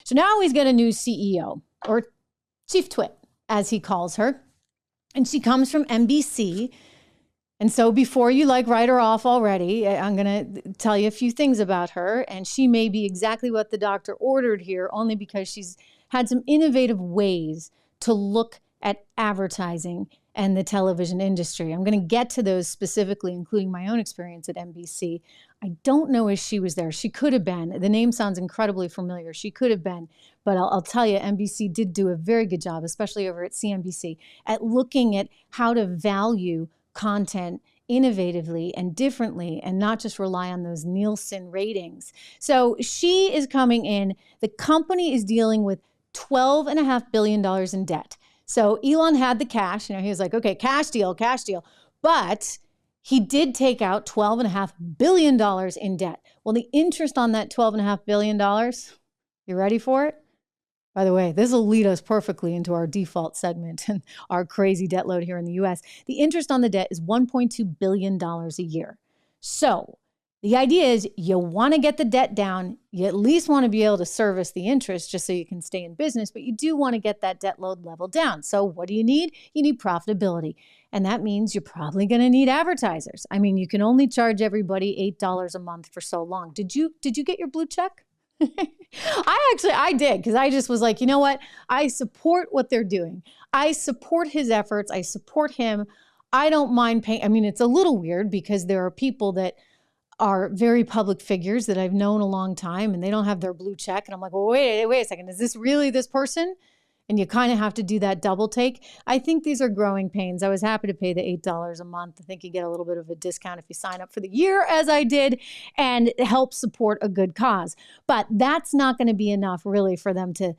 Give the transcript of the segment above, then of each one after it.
So now he's got a new CEO, or Chief Twit, as he calls her. And she comes from NBC. And so before you write her off already, I'm going to tell you a few things about her. And she may be exactly what the doctor ordered here, only because she's had some innovative ways to look at advertising and the television industry. I'm going to get to those specifically, including my own experience at NBC. I don't know if she was there. She could have been. The name sounds incredibly familiar. She could have been. But I'll tell you, NBC did do a very good job, especially over at CNBC, at looking at how to value content innovatively and differently and not just rely on those Nielsen ratings. So she is coming in. The company is dealing with $12.5 billion in debt. So Elon had the cash. He was like, okay, cash deal. But he did take out $12.5 billion in debt. Well, the interest on that $12.5 billion, you ready for it? By the way, this will lead us perfectly into our default segment and our crazy debt load here in the US. The interest on the debt is $1.2 billion a year. So the idea is you want to get the debt down. You at least want to be able to service the interest just so you can stay in business, but you do want to get that debt load level down. So what do you need? You need profitability. And that means you're probably going to need advertisers. You can only charge everybody $8 a month for so long. Did you get your blue check? I did, because I just was like, you know what? I support what they're doing. I support his efforts. I support him. I don't mind paying. It's a little weird because there are people that are very public figures that I've known a long time and they don't have their blue check. And I'm like, well, wait a second. Is this really this person? And you kind of have to do that double take. I think these are growing pains. I was happy to pay the $8 a month. I think you get a little bit of a discount if you sign up for the year, as I did, and help support a good cause. But that's not going to be enough really for them to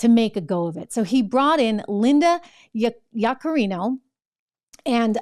make a go of it. So he brought in Linda Yaccarino, and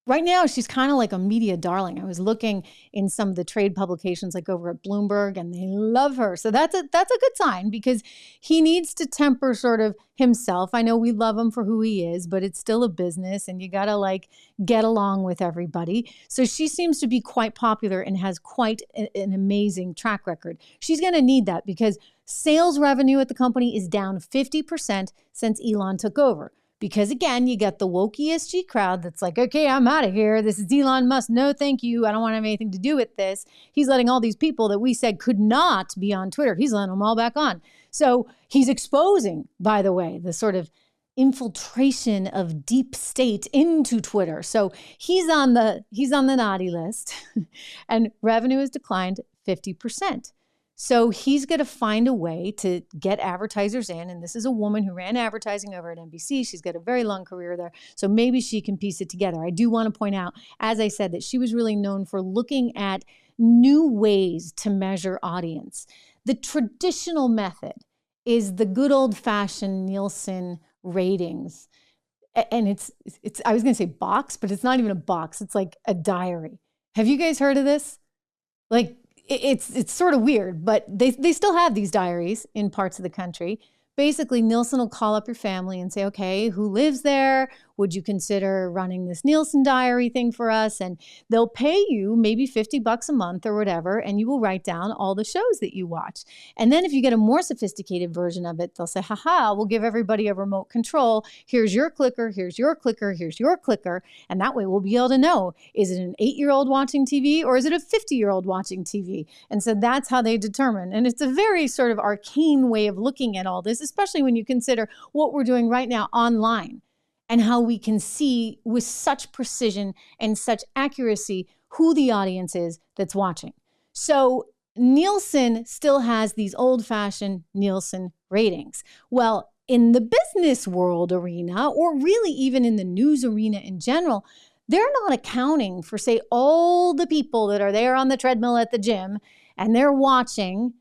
right now, she's kind of like a media darling. I was looking in some of the trade publications, like over at Bloomberg, and they love her. So that's a good sign, because he needs to temper sort of himself. I know we love him for who he is, but it's still a business, and you got to get along with everybody. So she seems to be quite popular and has quite an amazing track record. She's going to need that because sales revenue at the company is down 50% since Elon took over. Because again, you got the woke ESG crowd that's like, okay, I'm out of here. This is Elon Musk. No, thank you. I don't want to have anything to do with this. He's letting all these people that we said could not be on Twitter, he's letting them all back on. So he's exposing, by the way, the sort of infiltration of deep state into Twitter. So he's on the naughty list and revenue has declined 50%. So he's going to find a way to get advertisers in. And this is a woman who ran advertising over at NBC. She's got a very long career there. So maybe she can piece it together. I do want to point out, as I said, that she was really known for looking at new ways to measure audience. The traditional method is the good old-fashioned Nielsen ratings. And it's I was going to say box, but it's not even a box. It's like a diary. Have you guys heard of this? It's sort of weird, but they still have these diaries in parts of the country. Basically, Nielsen will call up your family and say, okay, who lives there? Would you consider running this Nielsen diary thing for us? And they'll pay you maybe $50 a month or whatever, and you will write down all the shows that you watch. And then if you get a more sophisticated version of it, they'll say, haha, we'll give everybody a remote control. Here's your clicker, here's your clicker, here's your clicker. And that way we'll be able to know, is it an 8-year-old watching TV or is it a 50-year-old watching TV? And so that's how they determine. And it's a very sort of arcane way of looking at all this, especially when you consider what we're doing right now online and how we can see with such precision and such accuracy who the audience is that's watching. So Nielsen still has these old-fashioned Nielsen ratings. Well, in the business world arena, or really even in the news arena in general, they're not accounting for, say, all the people that are there on the treadmill at the gym and they're watching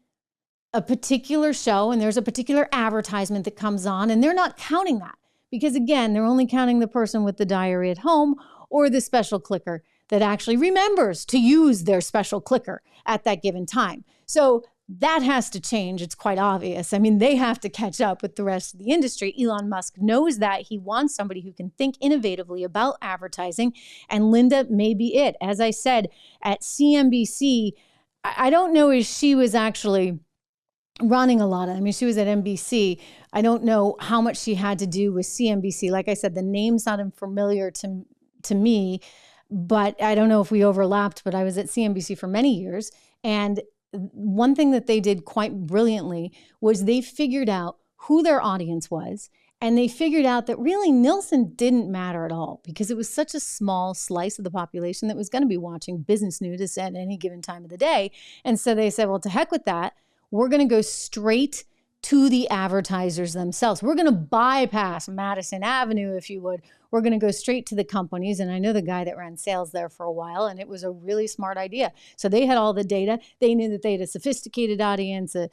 a particular show and there's a particular advertisement that comes on, and they're not counting that because, again, they're only counting the person with the diary at home or the special clicker that actually remembers to use their special clicker at that given time. So that has to change. It's quite obvious. I mean, they have to catch up with the rest of the industry. Elon Musk knows that. He wants somebody who can think innovatively about advertising, and Linda may be it. As I said, at CNBC, I don't know if she was actually running a lot of, I mean, she was at NBC. I don't know how much she had to do with CNBC. Like I said, the name's not unfamiliar to me, but I don't know if we overlapped, but I was at CNBC for many years. And one thing that they did quite brilliantly was they figured out who their audience was. And they figured out that really Nielsen didn't matter at all because it was such a small slice of the population that was going to be watching business news at any given time of the day. And so they said, well, to heck with that. We're going to go straight to the advertisers themselves. We're going to bypass Madison Avenue, if you would. We're going to go straight to the companies. And I know the guy that ran sales there for a while, and it was a really smart idea. So they had all the data. They knew that they had a sophisticated audience, a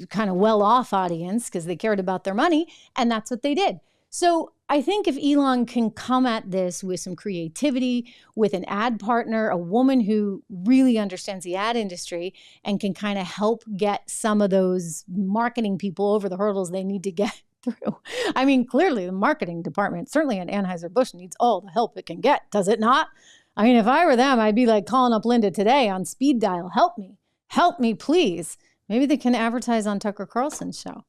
kind of well-off audience because they cared about their money. And that's what they did. So I think if Elon can come at this with some creativity, with an ad partner, a woman who really understands the ad industry and can kind of help get some of those marketing people over the hurdles they need to get through. I mean, clearly the marketing department, certainly at Anheuser-Busch, needs all the help it can get, does it not? I mean, if I were them, I'd be like calling up Linda today on speed dial. Help me, please. Maybe they can advertise on Tucker Carlson's show.